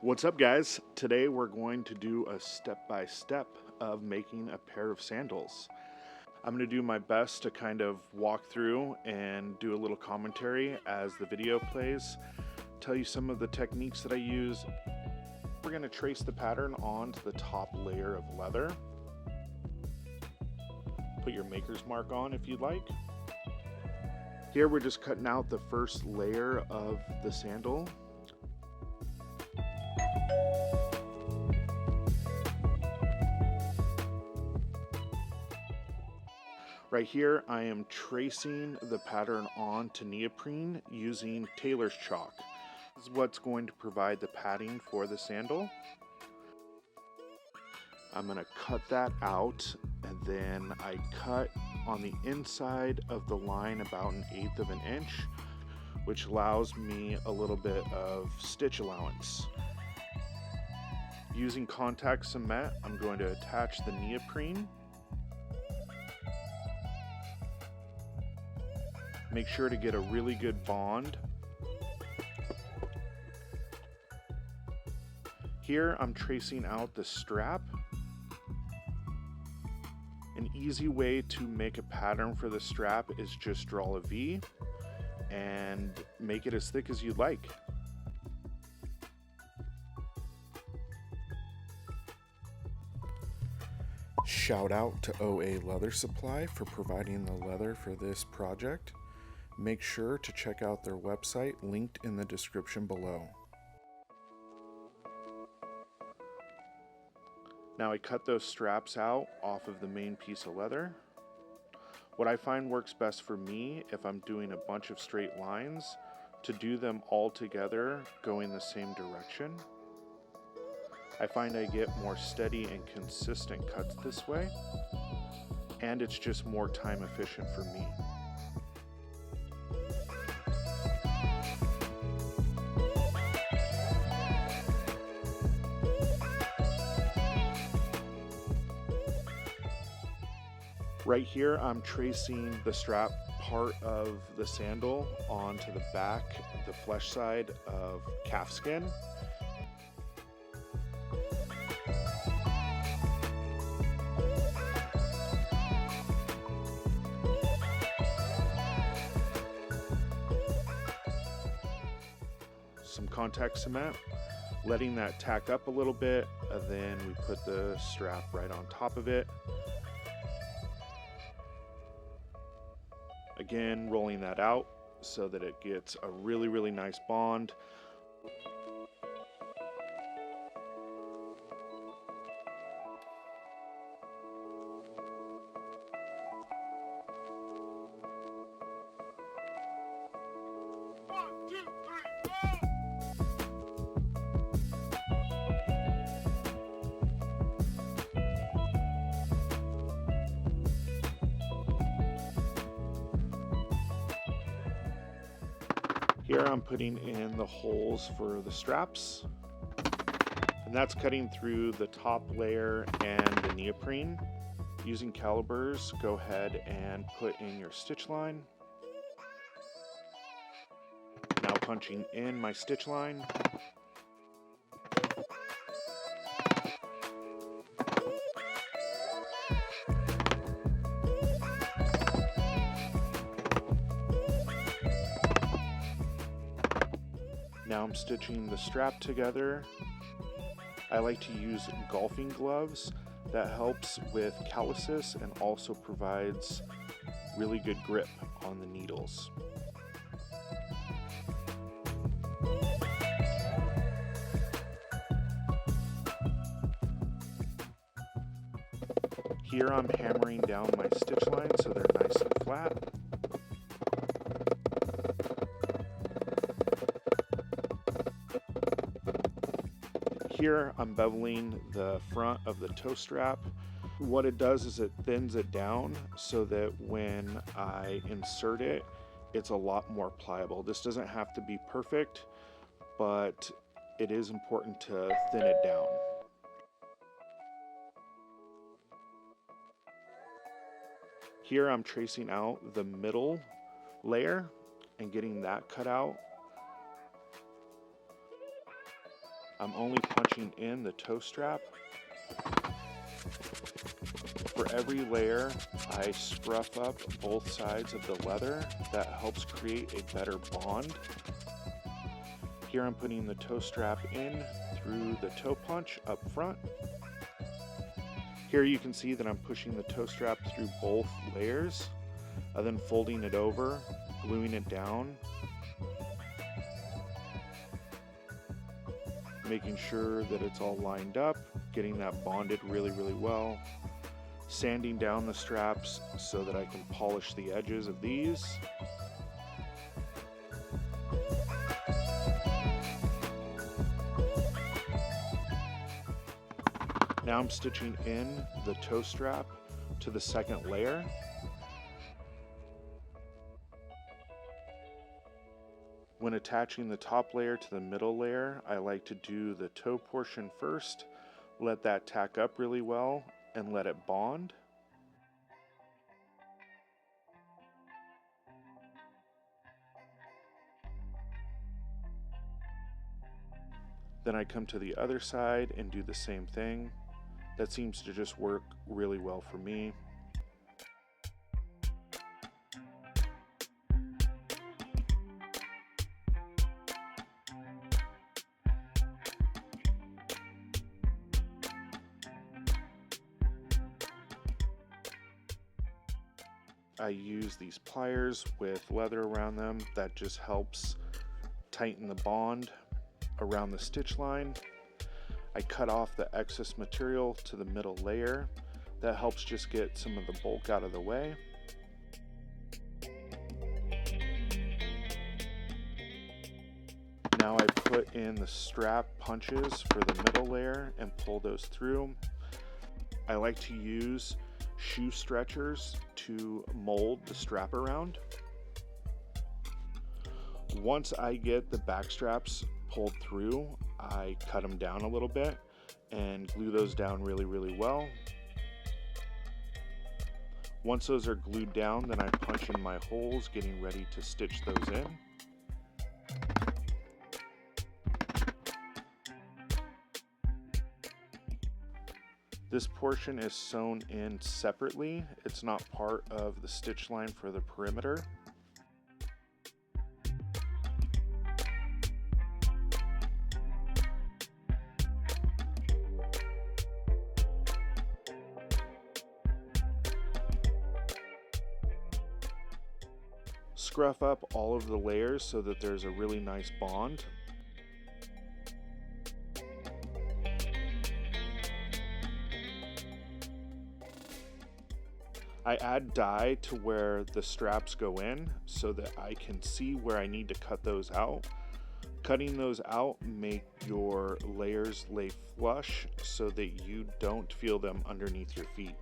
What's up, guys? Today we're going to do a step-by-step of making a pair of sandals. I'm going to do my best to kind of walk through and do a little commentary as the video plays, tell you some of the techniques that I use. We're going to trace the pattern onto the top layer of leather. Put your maker's mark on if you'd like. Here we're just cutting out the first layer of the sandal. Right here, I am tracing the pattern onto neoprene using tailor's chalk. This is what's going to provide the padding for the sandal. I'm going to cut that out, and then I cut on the inside of the line about 1/8 of an inch, which allows me a little bit of stitch allowance. Using contact cement, I'm going to attach the neoprene. Make sure to get a really good bond. Here I'm tracing out the strap. An easy way to make a pattern for the strap is just draw a V and make it as thick as you'd like. Shout out to OA Leather Supply for providing the leather for this project. Make sure to check out their website, linked in the description below. Now I cut those straps out off of the main piece of leather. What I find works best for me, if I'm doing a bunch of straight lines, to do them all together going the same direction. I find I get more steady and consistent cuts this way, and it's just more time efficient for me. Right here, I'm tracing the strap part of the sandal onto the back, the flesh side of calf skin. Some contact cement, letting that tack up a little bit, and then we put the strap right on top of it. Again, rolling that out so that it gets a really nice bond. Here I'm putting in the holes for the straps, and that's cutting through the top layer and the neoprene. Using calipers, go ahead and put in your stitch line. Now punching in my stitch line. Now I'm stitching the strap together. I like to use golfing gloves. That helps with calluses and also provides really good grip on the needles. Here I'm hammering down my stitch lines so they're nice and flat. Here I'm beveling the front of the toe strap. What it does is it thins it down so that when I insert it, it's a lot more pliable. This doesn't have to be perfect, but it is important to thin it down. Here I'm tracing out the middle layer and getting that cut out. I'm only punching in the toe strap. For every layer, I scruff up both sides of the leather. That helps create a better bond. Here I'm putting the toe strap in through the toe punch up front. Here you can see that I'm pushing the toe strap through both layers, then folding it over, gluing it down, making sure that it's all lined up, getting that bonded really, really well, sanding down the straps so that I can polish the edges of these. Now I'm stitching in the toe strap to the second layer. When attaching the top layer to the middle layer, I like to do the toe portion first, let that tack up really well, and let it bond. Then I come to the other side and do the same thing. That seems to just work really well for me. I use these pliers with leather around them. That just helps tighten the bond around the stitch line. I cut off the excess material to the middle layer. That helps just get some of the bulk out of the way. Now I put in the strap punches for the middle layer and pull those through. I like to use shoe stretchers to mold the strap around. Once I get the back straps pulled through, I cut them down a little bit and glue those down really, really well. Once those are glued down, then I punch in my holes, getting ready to stitch those in. This portion is sewn in separately. It's not part of the stitch line for the perimeter. Scruff up all of the layers so that there's a really nice bond. I add dye to where the straps go in so that I can see where I need to cut those out. Cutting those out make your layers lay flush so that you don't feel them underneath your feet.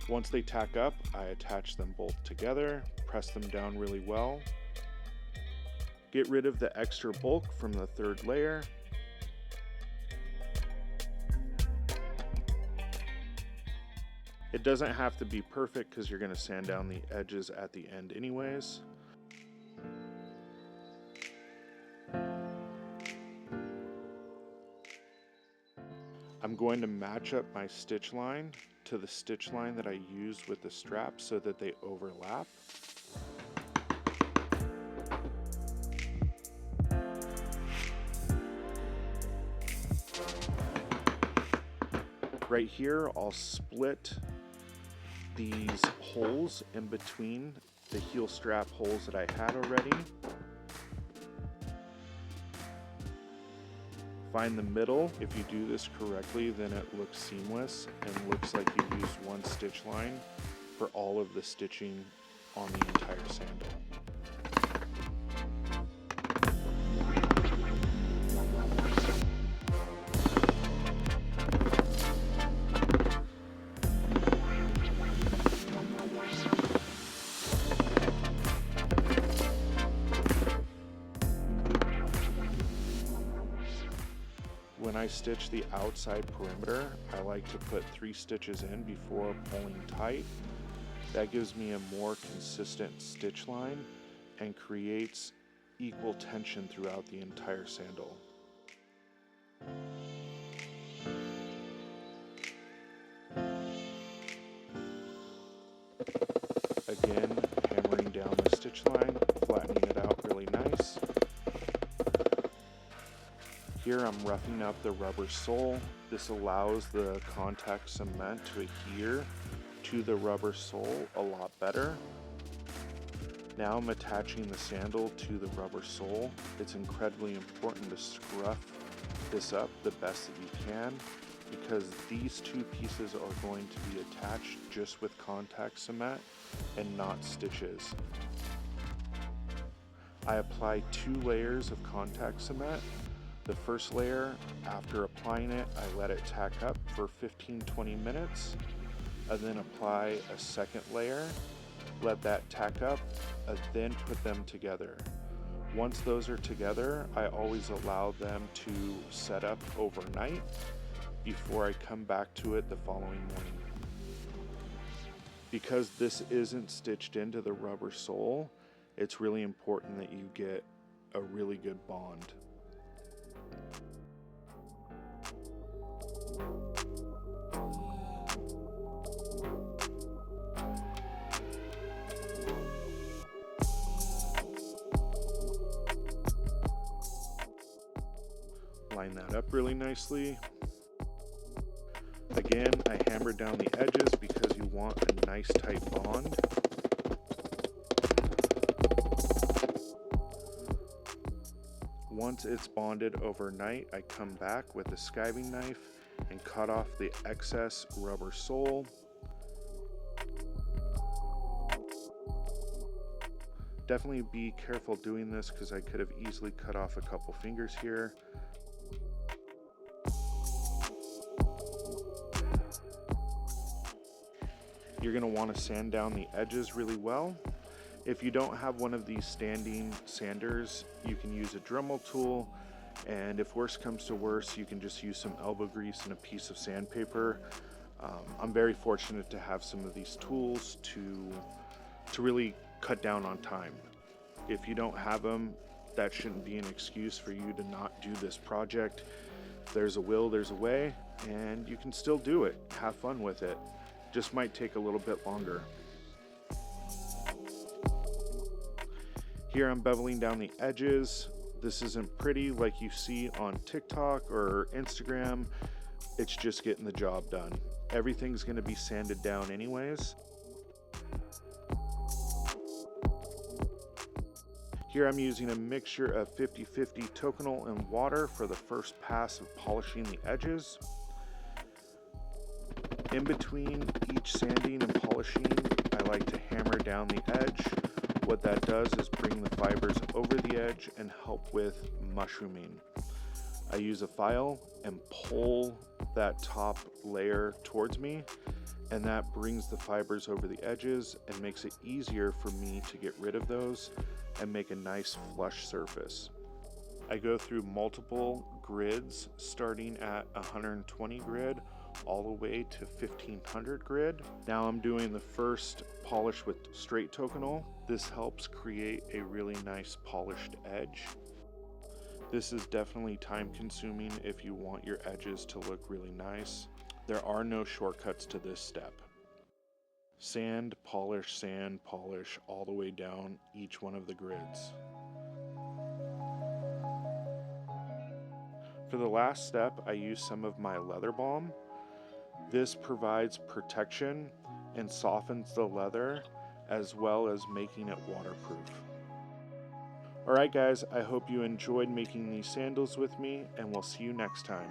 Once they tack up, I attach them both together, press them down really well. Get rid of the extra bulk from the third layer. It doesn't have to be perfect because you're going to sand down the edges at the end anyways. I'm going to match up my stitch line to the stitch line that I used with the strap so that they overlap. Right here, I'll split these holes in between the heel strap holes that I had already. Find the middle. If you do this correctly, then it looks seamless and looks like you used one stitch line for all of the stitching on the entire sandal. When I stitch the outside perimeter, I like to put 3 stitches in before pulling tight. That gives me a more consistent stitch line and creates equal tension throughout the entire sandal. Again, hammering down the stitch line, flattening it out really nice. Here I'm roughing up the rubber sole. This allows the contact cement to adhere to the rubber sole a lot better. Now I'm attaching the sandal to the rubber sole. It's incredibly important to scruff this up the best that you can, because these 2 pieces are going to be attached just with contact cement and not stitches. I apply 2 layers of contact cement. The first layer, after applying it, I let it tack up for 15-20 minutes, and then apply a second layer, let that tack up, and then put them together. Once those are together, I always allow them to set up overnight before I come back to it the following morning. Because this isn't stitched into the rubber sole, it's really important that you get a really good bond. Line that up really nicely. Again, I hammer down the edges because you want a nice tight bond. Once it's bonded overnight, I come back with a skiving knife and cut off the excess rubber sole. Definitely be careful doing this because I could have easily cut off a couple fingers here. You're going to want to sand down the edges really well. If you don't have one of these standing sanders, you can use a Dremel tool, and if worse comes to worse, you can just use some elbow grease and a piece of sandpaper. I'm very fortunate to have some of these tools to really cut down on time. If you don't have them, that shouldn't be an excuse for you to not do this project. If there's a will, there's a way, and you can still do it. Have fun with it. Just might take a little bit longer. Here I'm beveling down the edges. This isn't pretty like you see on TikTok or Instagram. It's just getting the job done. Everything's going to be sanded down anyways. Here I'm using a mixture of 50-50 toconal and water for the first pass of polishing the edges. In between each sanding and polishing, I like to hammer down the edge. What that does is bring the fibers over the edge and help with mushrooming. I use a file and pull that top layer towards me, and that brings the fibers over the edges and makes it easier for me to get rid of those and make a nice flush surface. I go through multiple grids starting at 120 grid all the way to 1500 grid. Now I'm doing the first polish with straight toconal. This helps create a really nice polished edge. This is definitely time consuming if you want your edges to look really nice. There are no shortcuts to this step. Sand, polish, all the way down each one of the grids. For the last step, I use some of my leather balm. This provides protection and softens the leather, as well as making it waterproof. Alright guys, I hope you enjoyed making these sandals with me, and we'll see you next time.